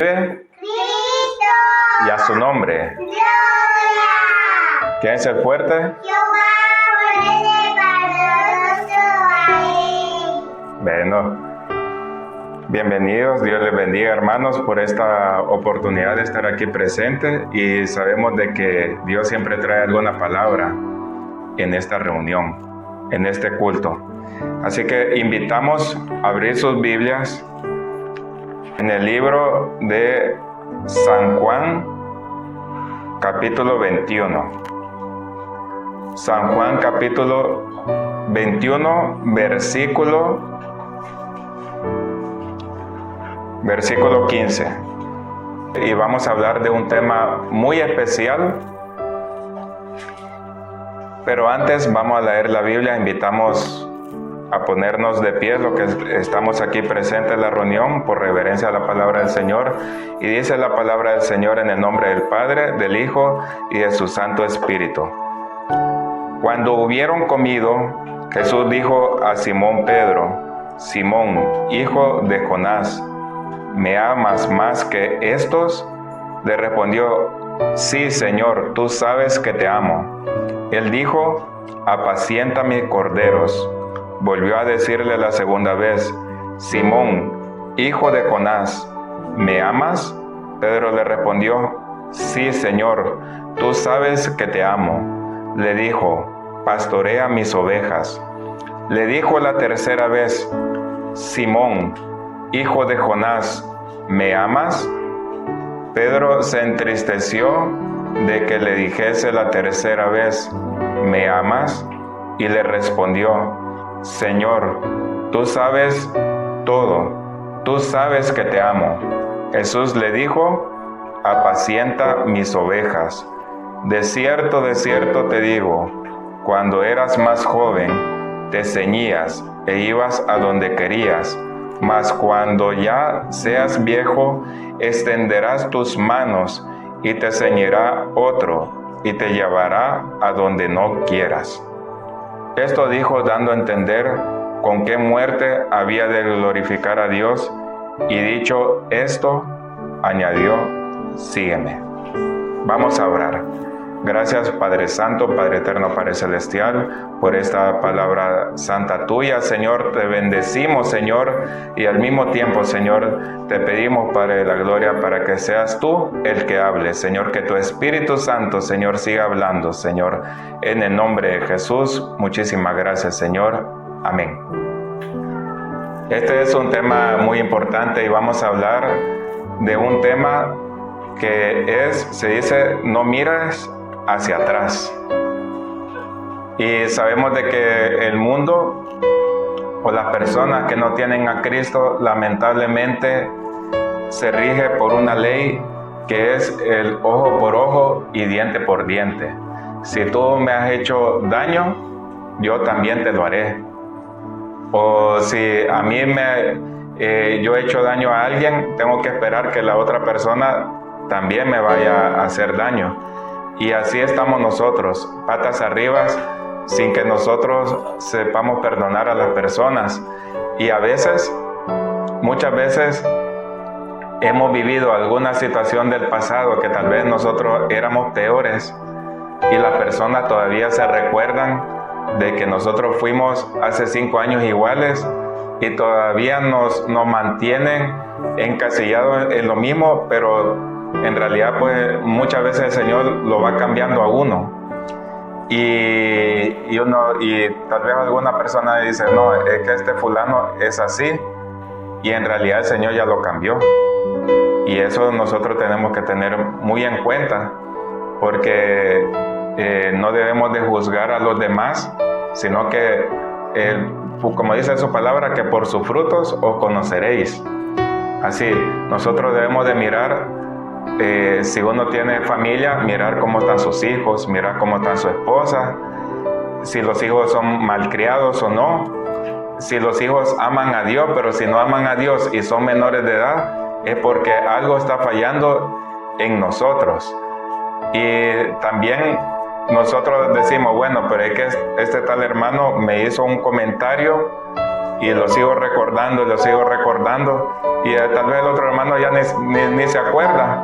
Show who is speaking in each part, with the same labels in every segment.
Speaker 1: Cristo.
Speaker 2: Y a su nombre.
Speaker 1: Gloria.
Speaker 2: ¿Quién es el fuerte?
Speaker 1: Jehová
Speaker 2: Bueno, bienvenidos, Dios les bendiga, hermanos, por esta oportunidad de estar aquí presente, y sabemos de que Dios siempre trae alguna palabra en esta reunión, en este culto. Así que invitamos a abrir sus Biblias en el libro de San Juan, capítulo 21. San Juan, capítulo 21, versículo 15. Y vamos a hablar de un tema muy especial. Pero antes vamos a leer la Biblia. Invitamos a ponernos de pie, lo que estamos aquí presentes en la reunión, por reverencia a la palabra del Señor. Y dice la palabra del Señor en el nombre del Padre, del Hijo y de su Santo Espíritu. Cuando hubieron comido, Jesús dijo a Simón Pedro: Simón, hijo de Jonás, ¿me amas más que estos? Le respondió: Sí, Señor, tú sabes que te amo. Él dijo: Apacienta mis corderos. Volvió a decirle la segunda vez: Simón, hijo de Jonás, ¿me amas? Pedro le respondió: Sí, Señor, tú sabes que te amo. Le dijo: Pastorea mis ovejas. Le dijo la tercera vez: Simón, hijo de Jonás, ¿me amas? Pedro se entristeció de que le dijese la tercera vez: ¿Me amas? Y le respondió: Señor, tú sabes todo, tú sabes que te amo. Jesús le dijo: Apacienta mis ovejas. De cierto te digo, cuando eras más joven, te ceñías e ibas a donde querías, mas cuando ya seas viejo, extenderás tus manos y te ceñirá otro y te llevará a donde no quieras. Esto dijo dando a entender con qué muerte había de glorificar a Dios, y dicho esto, añadió: Sígueme. Vamos a orar. Gracias, Padre Santo, Padre Eterno, Padre Celestial, por esta palabra santa tuya, Señor. Te bendecimos, Señor, y al mismo tiempo, Señor, te pedimos, Padre de la Gloria, para que seas tú el que hable, Señor, que tu Espíritu Santo, Señor, siga hablando, Señor, en el nombre de Jesús. Muchísimas gracias, Señor. Amén. Este es un tema muy importante y vamos a hablar de un tema que se dice: no mires hacia atrás. Y sabemos de que el mundo o las personas que no tienen a Cristo, lamentablemente se rige por una ley que es el ojo por ojo y diente por diente. Si tú me has hecho daño, yo también te lo haré. O si a mí yo he hecho daño a alguien, tengo que esperar que la otra persona también me vaya a hacer daño. Y así estamos nosotros, patas arriba, sin que nosotros sepamos perdonar a las personas. Y muchas veces, hemos vivido alguna situación del pasado que tal vez nosotros éramos peores, y las personas todavía se recuerdan de que nosotros fuimos hace 5 años iguales, y todavía nos mantienen encasillados en lo mismo, pero en realidad, pues, muchas veces el Señor lo va cambiando a uno. Y tal vez alguna persona dice: no, es que este fulano es así, y en realidad el Señor ya lo cambió. Y eso nosotros tenemos que tener muy en cuenta, porque no debemos de juzgar a los demás, sino que, como dice su palabra, que por sus frutos os conoceréis. Así, nosotros debemos de mirar. Si uno tiene familia, mirar cómo están sus hijos, mirar cómo está su esposa, si los hijos son malcriados o no, si los hijos aman a Dios, pero si no aman a Dios y son menores de edad, es porque algo está fallando en nosotros. Y también nosotros decimos: bueno, pero es que este tal hermano me hizo un comentario, y lo sigo recordando, y tal vez el otro hermano ya ni se acuerda.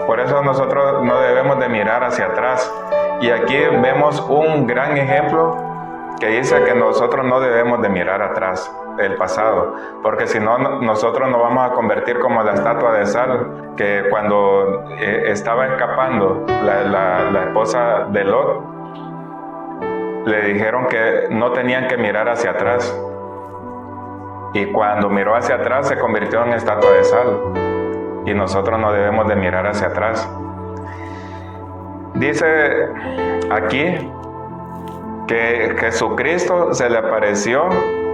Speaker 2: Por eso nosotros no debemos de mirar hacia atrás. Y aquí vemos un gran ejemplo que dice que nosotros no debemos de mirar atrás el pasado, porque si no, nosotros nos vamos a convertir como la estatua de sal, que cuando estaba escapando la esposa de Lot, le dijeron que no tenían que mirar hacia atrás, y cuando miró hacia atrás se convirtió en estatua de sal, y nosotros no debemos de mirar hacia atrás. Dice aquí que Jesucristo se le apareció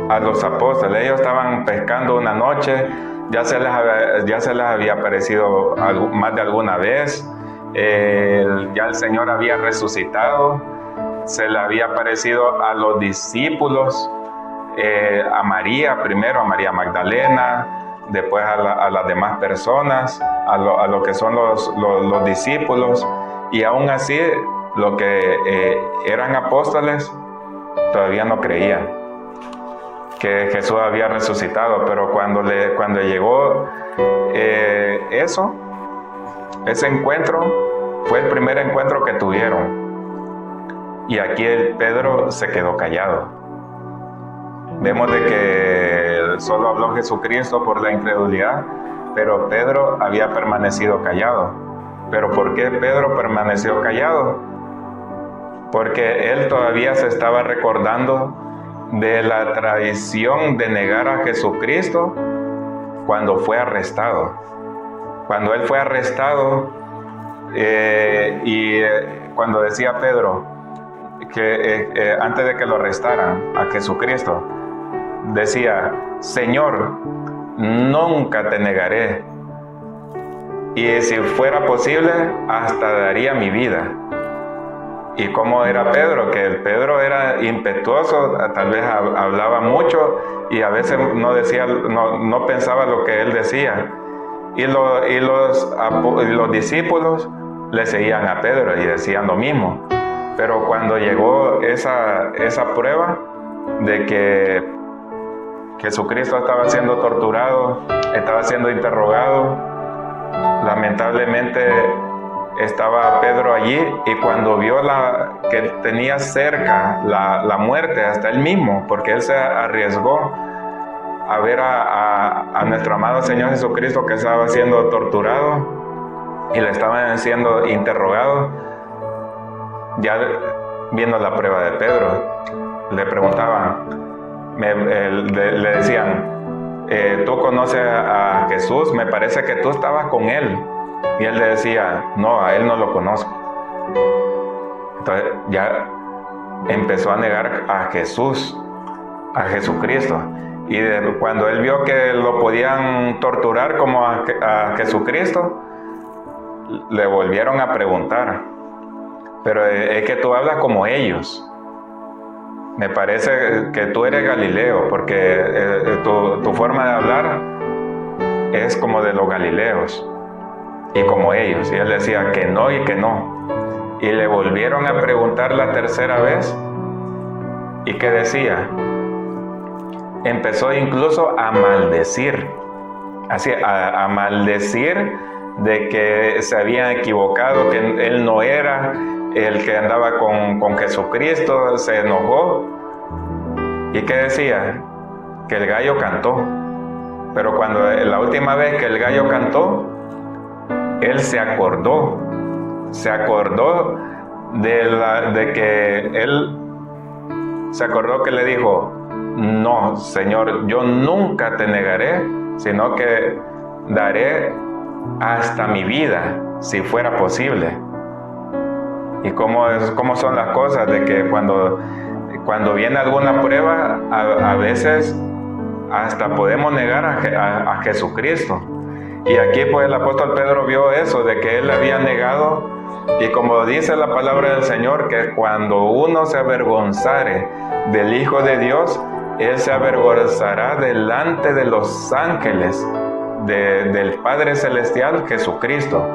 Speaker 2: a los apóstoles. Ellos estaban pescando una noche, ya se les había aparecido más de alguna vez, ya el Señor había resucitado, se le había aparecido a los discípulos, a María primero, a María Magdalena, después a las demás personas, a lo que son los discípulos, y aún así los que eran apóstoles todavía no creían que Jesús había resucitado. Pero cuando llegó ese encuentro, fue el primer encuentro que tuvieron, y aquí Pedro se quedó callado. Vemos de que solo habló Jesucristo por la incredulidad, pero Pedro había permanecido callado. ¿Pero por qué Pedro permaneció callado? Porque él todavía se estaba recordando de la tradición de negar a Jesucristo cuando fue arrestado. Cuando él fue arrestado, cuando decía Pedro que antes de que lo arrestaran a Jesucristo, decía: Señor, nunca te negaré, y si fuera posible hasta daría mi vida. ¿Y cómo era Pedro? Que Pedro era impetuoso, tal vez hablaba mucho y a veces no pensaba lo que él decía. Y los discípulos le seguían a Pedro y decían lo mismo. Pero cuando llegó esa prueba de que Jesucristo estaba siendo torturado, estaba siendo interrogado, lamentablemente estaba Pedro allí, y cuando vio que tenía cerca la muerte, hasta él mismo, porque él se arriesgó a ver a nuestro amado Señor Jesucristo que estaba siendo torturado y le estaban siendo interrogado, ya viendo la prueba de Pedro, le preguntaban, le decían: ¿tú conoces a Jesús? Me parece que tú estabas con él. Y él le decía: no, a él no lo conozco. Entonces ya empezó a negar a Jesús, a Jesucristo. Y cuando él vio que lo podían torturar como a Jesucristo, le volvieron a preguntar: pero es que tú hablas como ellos. Me parece que tú eres Galileo, porque tu forma de hablar es como de los galileos y como ellos. Y él decía que no y que no. Y le volvieron a preguntar la tercera vez. ¿Y qué decía? Empezó incluso a maldecir. Así, a maldecir de que se habían equivocado, que él no era el que andaba con Jesucristo. Se enojó. ¿Y qué decía? Que el gallo cantó. Pero cuando la última vez que el gallo cantó, él se acordó de que él se acordó que le dijo: no, Señor, yo nunca te negaré, sino que daré hasta mi vida, si fuera posible. Y cómo son las cosas, de que cuando viene alguna prueba, a veces hasta podemos negar a Jesucristo. Y aquí pues el apóstol Pedro vio eso, de que él había negado, y como dice la palabra del Señor, que cuando uno se avergonzare del Hijo de Dios, él se avergonzará delante de los ángeles del Padre Celestial, Jesucristo.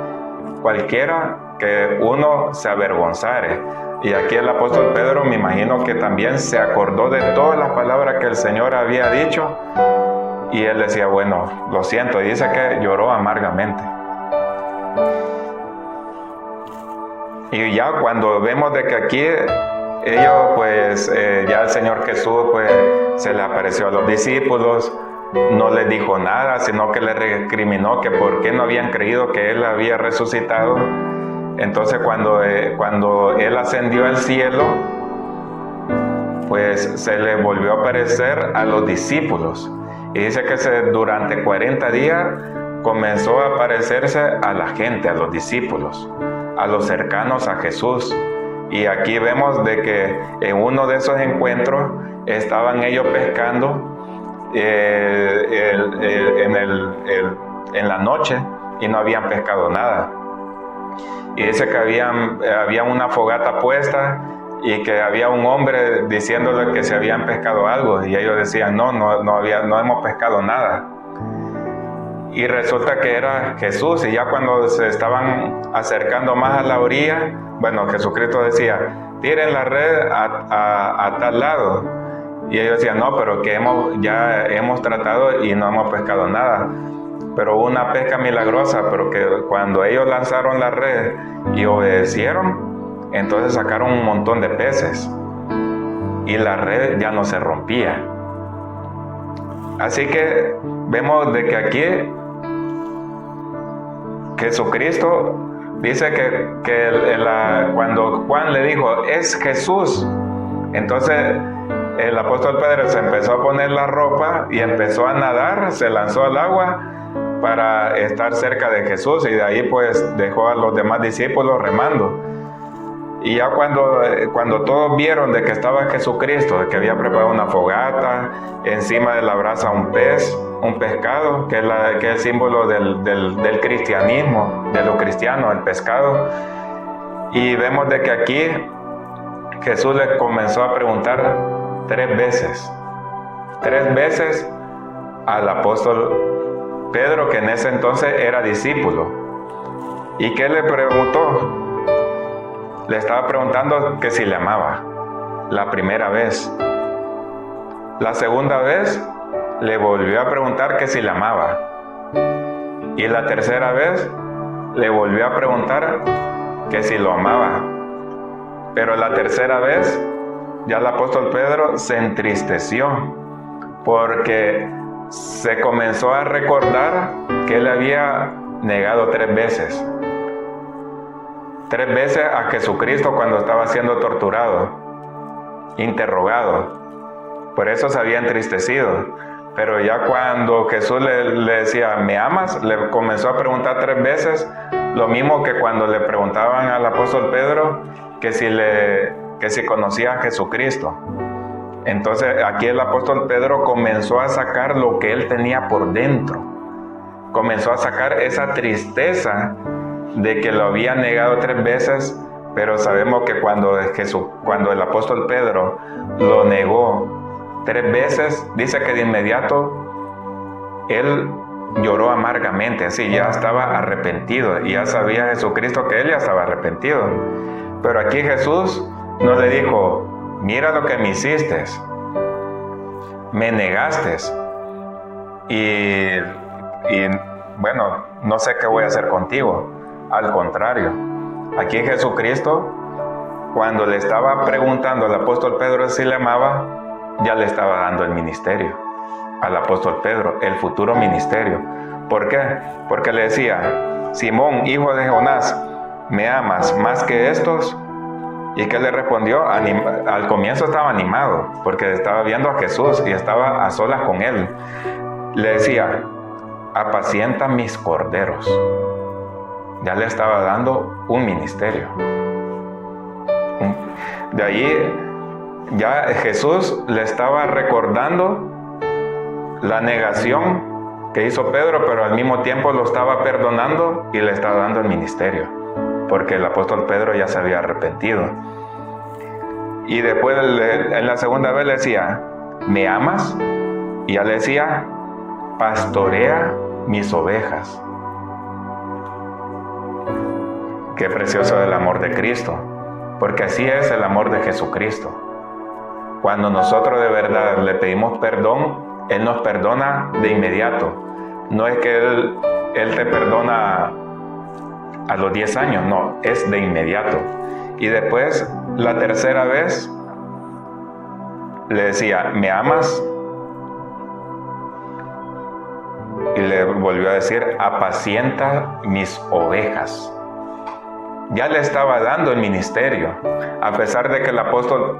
Speaker 2: Cualquiera que uno se avergonzare. Y aquí el apóstol Pedro, me imagino que también se acordó de todas las palabras que el Señor había dicho, Y él decía, bueno, lo siento, y dice que lloró amargamente. Y ya cuando vemos de que aquí ellos, pues, ya el Señor Jesús, pues, se le apareció a los discípulos, no les dijo nada, sino que les recriminó que por qué no habían creído que Él había resucitado. Entonces cuando Él ascendió al cielo, pues se le volvió a aparecer a los discípulos. Y dice que durante 40 días comenzó a aparecerse a la gente, a los discípulos, a los cercanos a Jesús. Y aquí vemos de que en uno de esos encuentros estaban ellos pescando en la noche y no habían pescado nada. Y dice que había una fogata puesta y que había un hombre diciéndole que se habían pescado algo, y ellos decían no hemos pescado nada. Y resulta que era Jesús, y ya cuando se estaban acercando más a la orilla, bueno, Jesucristo decía, tiren la red a tal lado. Y ellos decían, no, pero que ya hemos tratado y no hemos pescado nada. Pero hubo una pesca milagrosa, pero que cuando ellos lanzaron la red y obedecieron, entonces sacaron un montón de peces y la red ya no se rompía. Así que vemos de que aquí Jesucristo dice que cuando Juan le dijo, es Jesús, entonces el apóstol Pedro se empezó a poner la ropa y empezó a nadar, se lanzó al agua para estar cerca de Jesús, y de ahí pues dejó a los demás discípulos remando. Y ya cuando todos vieron de que estaba Jesucristo, de que había preparado una fogata, encima de la brasa un pescado, que es el símbolo del cristianismo, de lo cristiano, el pescado. Y vemos de que aquí Jesús le comenzó a preguntar 3 veces al apóstol Pedro, que en ese entonces era discípulo. ¿Y qué le preguntó? Le estaba preguntando que si le amaba, la primera vez. La segunda vez le volvió a preguntar que si le amaba. Y la tercera vez le volvió a preguntar que si lo amaba. Pero la tercera vez ya el apóstol Pedro se entristeció, porque se comenzó a recordar que él había negado 3 veces. 3 veces a Jesucristo cuando estaba siendo torturado, interrogado. Por eso se había entristecido. Pero ya cuando Jesús le decía, ¿me amas?, le comenzó a preguntar 3 veces, lo mismo que cuando le preguntaban al apóstol Pedro que si conocía a Jesucristo. Entonces aquí el apóstol Pedro comenzó a sacar lo que él tenía por dentro. Comenzó a sacar esa tristeza de que lo había negado 3 veces, pero sabemos que cuando el apóstol Pedro lo negó 3 veces, dice que de inmediato él lloró amargamente, así ya estaba arrepentido, y ya sabía Jesucristo que él ya estaba arrepentido. Pero aquí Jesús no le dijo, mira lo que me hiciste, me negaste, y bueno, no sé qué voy a hacer contigo. Al contrario, aquí Jesucristo, cuando le estaba preguntando al apóstol Pedro si le amaba, ya le estaba dando el ministerio al apóstol Pedro, el futuro ministerio. ¿Por qué? Porque le decía, Simón, hijo de Jonás, ¿me amas más que estos? ¿Y qué le respondió? Al comienzo estaba animado, porque estaba viendo a Jesús y estaba a solas con él. Le decía, apacienta mis corderos. Ya le estaba dando un ministerio. De ahí ya Jesús le estaba recordando la negación que hizo Pedro, pero al mismo tiempo lo estaba perdonando y le estaba dando el ministerio, porque el apóstol Pedro ya se había arrepentido. Y después en la segunda vez le decía, ¿me amas? Y ya le decía, pastorea mis ovejas. Qué precioso el amor de Cristo, porque así es el amor de Jesucristo. Cuando nosotros de verdad le pedimos perdón, Él nos perdona de inmediato. No es que Él te perdona a los 10 años, no, es de inmediato. Y después, la tercera vez, le decía, ¿me amas? Y le volvió a decir, apacienta mis ovejas. Ya le estaba dando el ministerio, a pesar de que el apóstol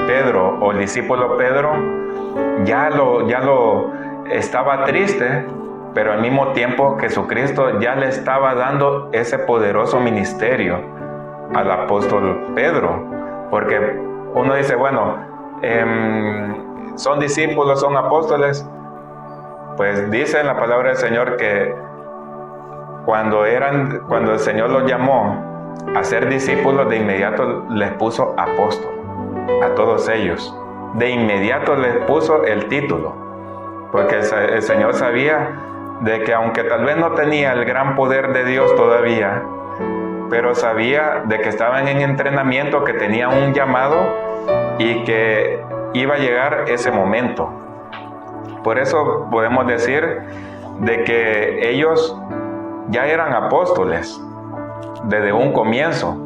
Speaker 2: Pedro o el discípulo Pedro ya lo estaba triste, pero al mismo tiempo Jesucristo ya le estaba dando ese poderoso ministerio al apóstol Pedro, porque uno dice, bueno, son discípulos, son apóstoles. Pues dice en la palabra del Señor que cuando el Señor los llamó a ser discípulos, de inmediato les puso apóstol a todos ellos. De inmediato les puso el título, porque el Señor sabía de que aunque tal vez no tenía el gran poder de Dios todavía, pero sabía de que estaban en entrenamiento, que tenían un llamado y que iba a llegar ese momento. Por eso podemos decir de que ellos ya eran apóstoles desde un comienzo,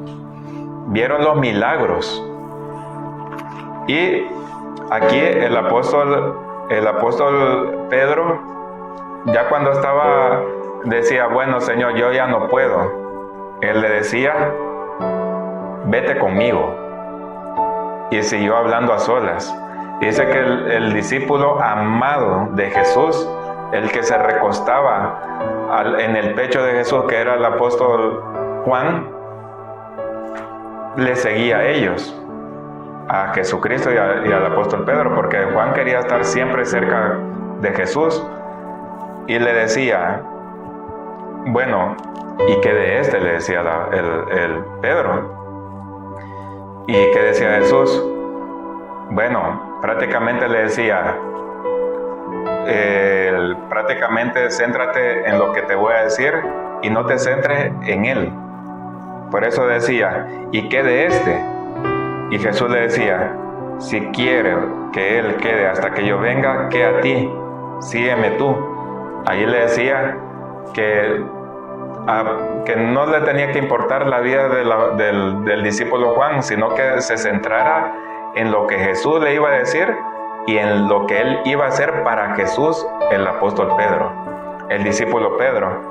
Speaker 2: vieron los milagros. Y aquí el apóstol Pedro, ya cuando decía, bueno, Señor, yo ya no puedo. Él le decía, vete conmigo. Y siguió hablando a solas. Dice que el discípulo amado de Jesús, el que se recostaba en el pecho de Jesús, que era el apóstol Juan, le seguía a ellos, a Jesucristo y al apóstol Pedro, porque Juan quería estar siempre cerca de Jesús. Y le decía, bueno, ¿y qué de este? Le decía el Pedro. ¿Y qué decía Jesús? Bueno, prácticamente le decía, prácticamente céntrate en lo que te voy a decir y no te centres en él. Por eso decía, ¿y qué de este? Y Jesús le decía, si quiere que él quede hasta que yo venga, ¿qué a ti? Sígueme tú. Ahí le decía que no le tenía que importar la vida del discípulo Juan, sino que se centrara en lo que Jesús le iba a decir y en lo que él iba a hacer para Jesús, el apóstol Pedro, el discípulo Pedro.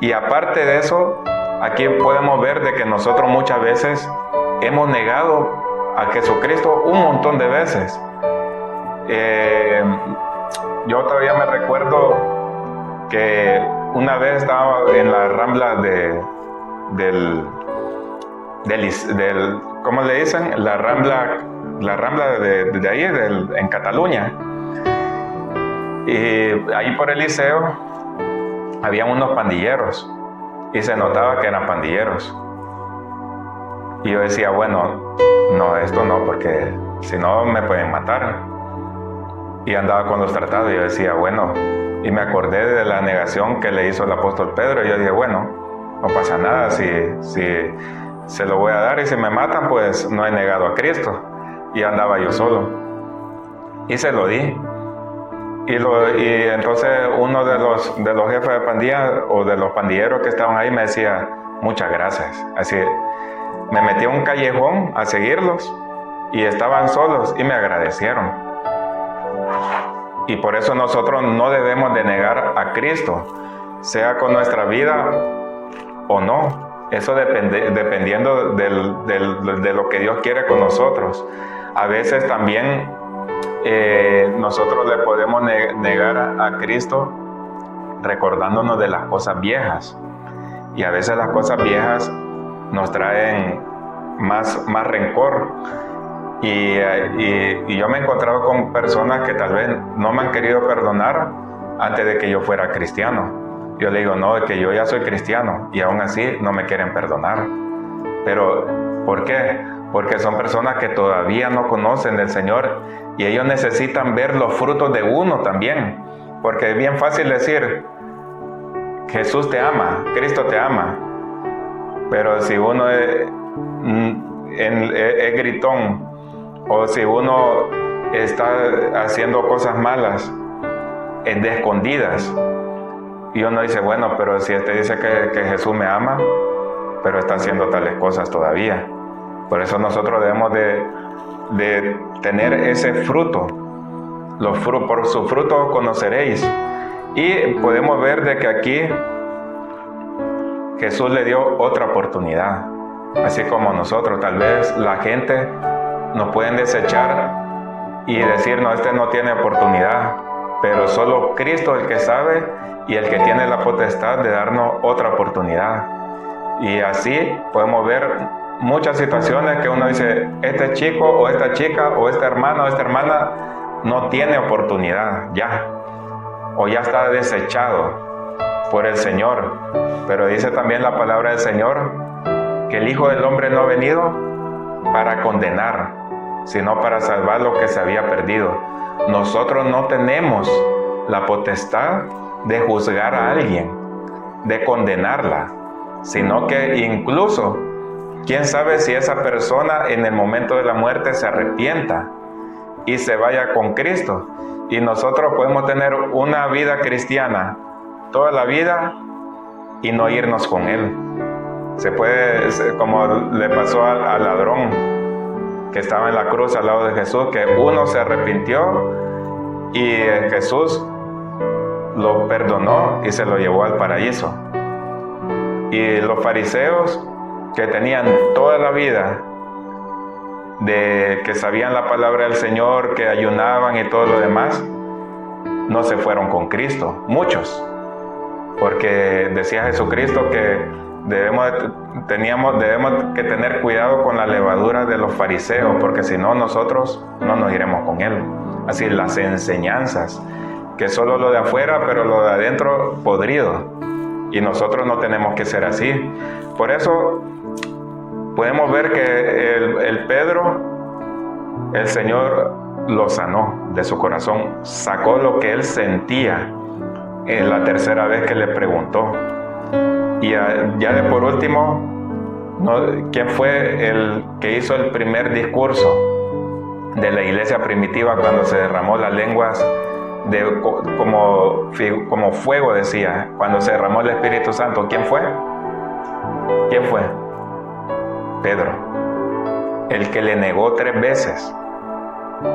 Speaker 2: Y aparte de eso, aquí podemos ver de que nosotros muchas veces hemos negado a Jesucristo un montón de veces. Yo todavía me recuerdo que una vez estaba en la rambla ¿cómo le dicen? La rambla de ahí, en Cataluña. Y ahí por el liceo había unos pandilleros y se notaba que eran pandilleros. Y yo decía, bueno, no, esto no, porque si no me pueden matar. Y andaba con los tratados y yo decía, bueno, y me acordé de la negación que le hizo el apóstol Pedro y yo dije, bueno, no pasa nada, si se lo voy a dar y si me matan, pues no he negado a Cristo. Y andaba yo solo y se lo di. Y entonces uno de los jefes de pandilla o de los pandilleros que estaban ahí me decía, muchas gracias. Así me metí a un callejón a seguirlos y estaban solos y me agradecieron. Y por eso nosotros no debemos de negar a Cristo, sea con nuestra vida o no. Eso dependiendo de lo que Dios quiere con nosotros. A veces también nosotros le podemos negar a Cristo recordándonos de las cosas viejas. Y a veces las cosas viejas nos traen más rencor. Y yo me he encontrado con personas que tal vez no me han querido perdonar antes de que yo fuera cristiano. Yo le digo, no, es que yo ya soy cristiano y aún así no me quieren perdonar. Pero, ¿por qué? Porque son personas que todavía no conocen del Señor y ellos necesitan ver los frutos de uno también. Porque es bien fácil decir, Jesús te ama, Cristo te ama. Pero si uno es gritón o si uno está haciendo cosas malas, de escondidas. Y uno dice, bueno, pero si dice que Jesús me ama, pero está haciendo tales cosas todavía. Por eso nosotros debemos de tener ese fruto. Por su fruto conoceréis. Y podemos ver de que aquí Jesús le dio otra oportunidad. Así como nosotros, tal vez la gente nos pueden desechar y decir, no, este no tiene oportunidad. Pero solo Cristo es el que sabe y el que tiene la potestad de darnos otra oportunidad. Y así podemos ver muchas situaciones que uno dice, este chico o esta chica o este hermano o esta hermana no tiene oportunidad ya, o ya está desechado por el Señor. Pero dice también la palabra del Señor que el Hijo del Hombre no ha venido para condenar, sino para salvar lo que se había perdido. Nosotros no tenemos la potestad de juzgar a alguien, de condenarla, sino que incluso, quién sabe si esa persona en el momento de la muerte se arrepienta y se vaya con Cristo. Y nosotros podemos tener una vida cristiana toda la vida y no irnos con Él. Se puede, como le pasó al ladrón que estaba en la cruz al lado de Jesús, que uno se arrepintió y Jesús lo perdonó y se lo llevó al paraíso. Y los fariseos, que tenían toda la vida, que sabían la palabra del Señor, que ayunaban y todo lo demás, no se fueron con Cristo, muchos, porque decía Jesucristo que debemos que tener cuidado con la levadura de los fariseos, porque si no, nosotros no nos iremos con Él. Así, las enseñanzas, que solo lo de afuera, pero lo de adentro podrido, y nosotros no tenemos que ser así. Por eso podemos ver que el Pedro, el Señor lo sanó de su corazón, sacó lo que él sentía en la tercera vez que le preguntó. Y ya de por último, ¿quién fue el que hizo el primer discurso de la iglesia primitiva cuando se derramó las lenguas como fuego, decía, cuando se derramó el Espíritu Santo? ¿Quién fue? ¿Quién fue? Pedro, el que le negó 3 veces,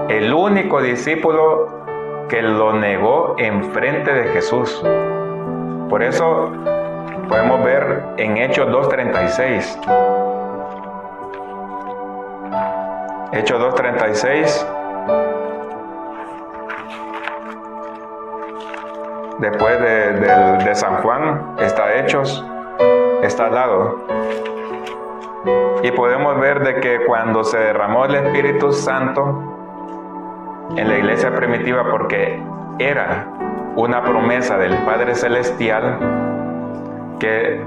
Speaker 2: el único discípulo que lo negó enfrente de Jesús. Por eso podemos ver en Hechos 2:36. Hechos 2:36. Después de San Juan está Hechos, está al lado. Y podemos ver de que cuando se derramó el Espíritu Santo en la iglesia primitiva, porque era una promesa del Padre Celestial que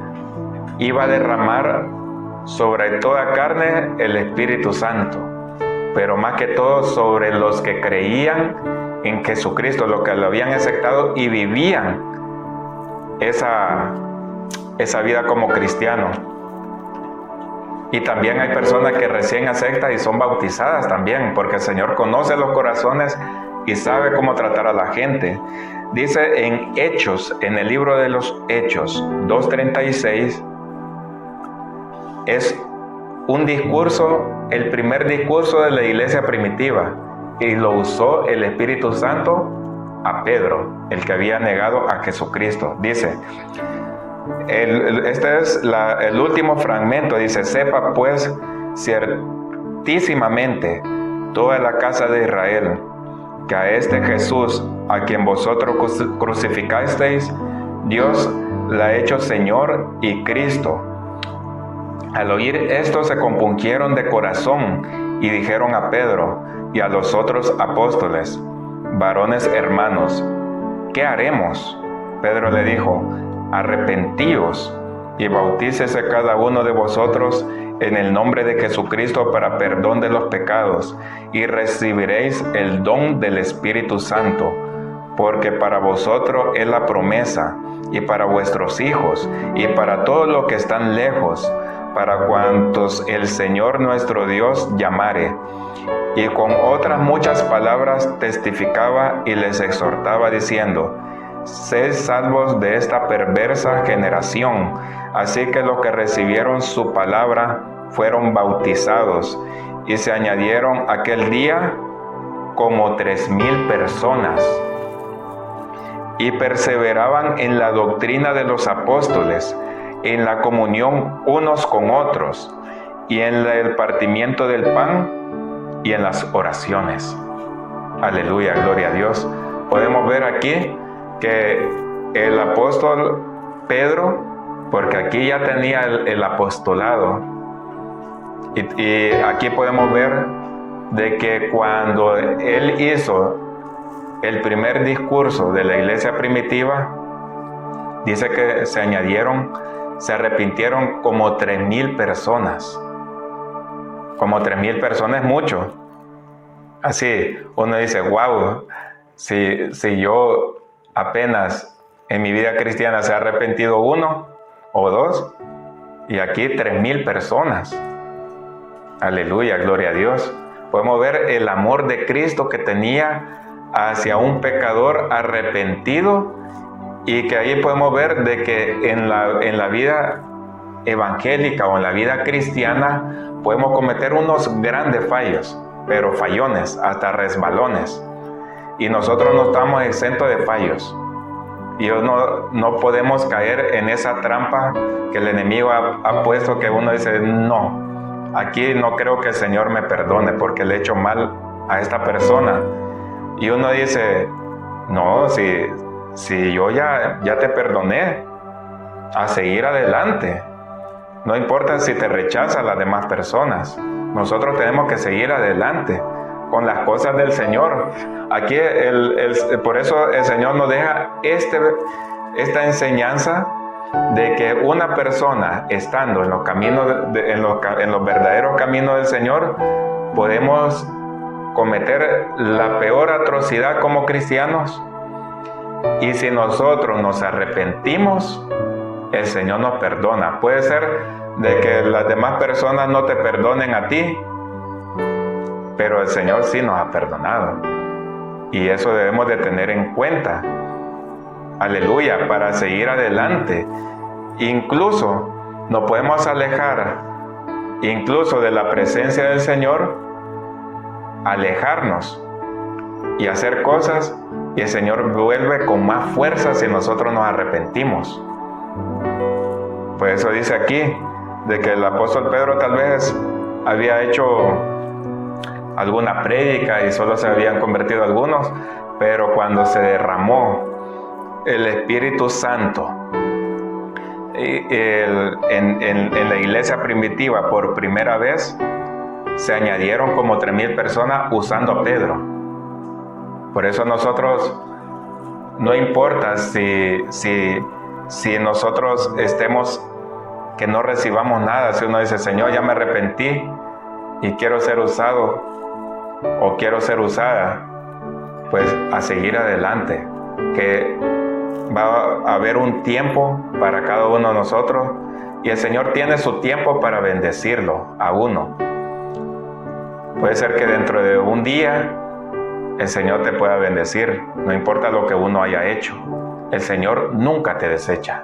Speaker 2: iba a derramar sobre toda carne el Espíritu Santo, pero más que todo sobre los que creían en Jesucristo, los que lo habían aceptado y vivían esa vida como cristianos. Y también hay personas que recién aceptan y son bautizadas también, porque el Señor conoce los corazones y sabe cómo tratar a la gente. Dice en Hechos, en el libro de los Hechos 2:36, es un discurso, el primer discurso de la iglesia primitiva, y lo usó el Espíritu Santo a Pedro, el que había negado a Jesucristo. Dice, este es el último fragmento, dice: sepa pues ciertísimamente toda la casa de Israel, que a este Jesús, a quien vosotros crucificasteis, Dios le ha hecho Señor y Cristo. Al oír esto se compungieron de corazón y dijeron a Pedro y a los otros apóstoles: varones hermanos, ¿qué haremos? Pedro le dijo: arrepentíos y bautícese cada uno de vosotros en el nombre de Jesucristo para perdón de los pecados, y recibiréis el don del Espíritu Santo, porque para vosotros es la promesa, y para vuestros hijos, y para todos los que están lejos, para cuantos el Señor nuestro Dios llamare. Y con otras muchas palabras testificaba y les exhortaba diciendo: sed salvos de esta perversa generación. Así que los que recibieron su palabra fueron bautizados, y se añadieron aquel día como 3,000 personas. Y perseveraban en la doctrina de los apóstoles, en la comunión unos con otros, y en el partimiento del pan, y en las oraciones. Aleluya, gloria a Dios. Podemos ver aquí que el apóstol Pedro, porque aquí ya tenía el apostolado, y aquí podemos ver de que cuando él hizo el primer discurso de la iglesia primitiva, dice que se arrepintieron como 3,000 personas. Como 3,000 personas es mucho. Así uno dice: wow, si yo apenas en mi vida cristiana se ha arrepentido 1 o 2, y aquí 3,000 personas. Aleluya, gloria a Dios. Podemos ver el amor de Cristo que tenía hacia un pecador arrepentido, y que ahí podemos ver de que en la vida evangélica o en la vida cristiana podemos cometer unos grandes fallos, pero fallones, hasta resbalones, y nosotros no estamos exentos de fallos. Y no podemos caer en esa trampa que el enemigo ha puesto, que uno dice: no, aquí no creo que el Señor me perdone porque le he hecho mal a esta persona. Y uno dice: no, si yo ya te perdoné, a seguir adelante. No importa si te rechazan las demás personas, nosotros tenemos que seguir adelante con las cosas del Señor. Aquí por eso el Señor nos deja esta enseñanza de que una persona estando en los caminos, en los verdaderos caminos del Señor, podemos cometer la peor atrocidad como cristianos, y si nosotros nos arrepentimos, el Señor nos perdona. Puede ser de que las demás personas no te perdonen a ti, pero el Señor sí nos ha perdonado, y eso debemos de tener en cuenta. Aleluya, para seguir adelante. Incluso nos podemos alejar incluso de la presencia del Señor, alejarnos y hacer cosas, y el Señor vuelve con más fuerza si nosotros nos arrepentimos. Por eso dice aquí de que el apóstol Pedro tal vez había hecho alguna prédica y solo se habían convertido algunos, pero cuando se derramó el Espíritu Santo en la iglesia primitiva por primera vez, se añadieron como 3,000 personas usando a Pedro. Por eso nosotros, no importa si nosotros que no recibamos nada, si uno dice: Señor, ya me arrepentí y quiero ser usado o quiero ser usada, pues a seguir adelante, que va a haber un tiempo para cada uno de nosotros, y el Señor tiene su tiempo para bendecirlo a uno. Puede ser que dentro de un día el Señor te pueda bendecir, no importa lo que uno haya hecho. El Señor nunca te desecha.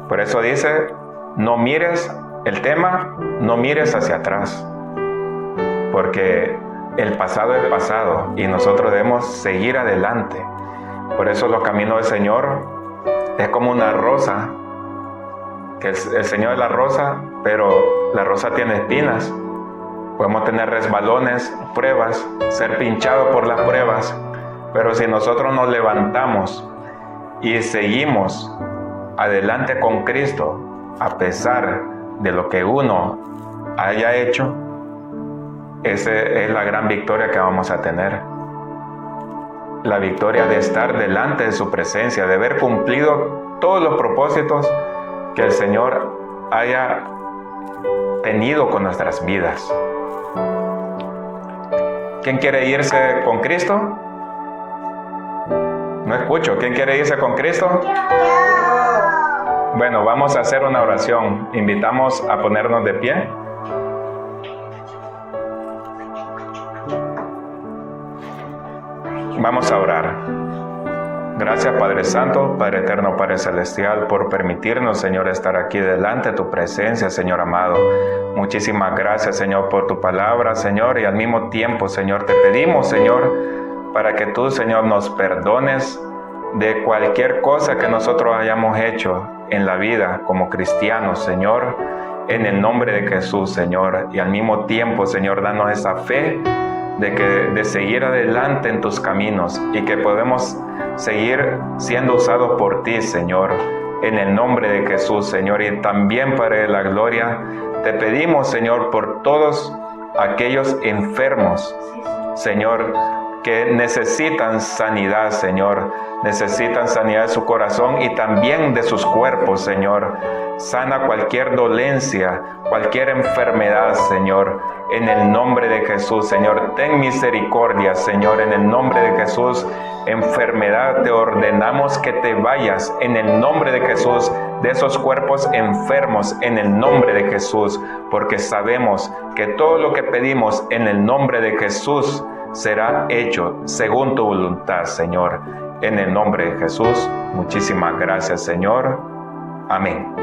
Speaker 2: Por eso dice: no mires el tema, no mires hacia atrás, porque el pasado es pasado y nosotros debemos seguir adelante. Por eso los caminos del Señor es como una rosa, que el Señor es la rosa, pero la rosa tiene espinas. Podemos tener resbalones, pruebas, ser pinchados por las pruebas, pero si nosotros nos levantamos y seguimos adelante con Cristo, a pesar de lo que uno haya hecho, esa es la gran victoria que vamos a tener. La victoria de estar delante de su presencia, de haber cumplido todos los propósitos que el Señor haya tenido con nuestras vidas. ¿Quién quiere irse con Cristo? No escucho. ¿Quién quiere irse con Cristo? Bueno, vamos a hacer una oración. Invitamos a ponernos de pie. Vamos a orar. Gracias, Padre Santo, Padre Eterno, Padre Celestial, por permitirnos, Señor, estar aquí delante de tu presencia, Señor amado. Muchísimas gracias, Señor, por tu palabra, Señor, y al mismo tiempo, Señor, te pedimos, Señor, para que tú, Señor, nos perdones de cualquier cosa que nosotros hayamos hecho en la vida como cristianos, Señor, en el nombre de Jesús, Señor, y al mismo tiempo, Señor, danos esa fe de seguir adelante en tus caminos y que podemos seguir siendo usados por ti, Señor, en el nombre de Jesús, Señor. Y también, Padre de la Gloria, te pedimos, Señor, por todos aquellos enfermos, Señor, que necesitan sanidad, Señor, necesitan sanidad de su corazón y también de sus cuerpos, Señor. Sana cualquier dolencia, cualquier enfermedad, Señor, en el nombre de Jesús, Señor. Ten misericordia, Señor, en el nombre de Jesús. Enfermedad, te ordenamos que te vayas en el nombre de Jesús, de esos cuerpos enfermos, en el nombre de Jesús, porque sabemos que todo lo que pedimos en el nombre de Jesús será hecho según tu voluntad, Señor. En el nombre de Jesús, muchísimas gracias, Señor. Amén.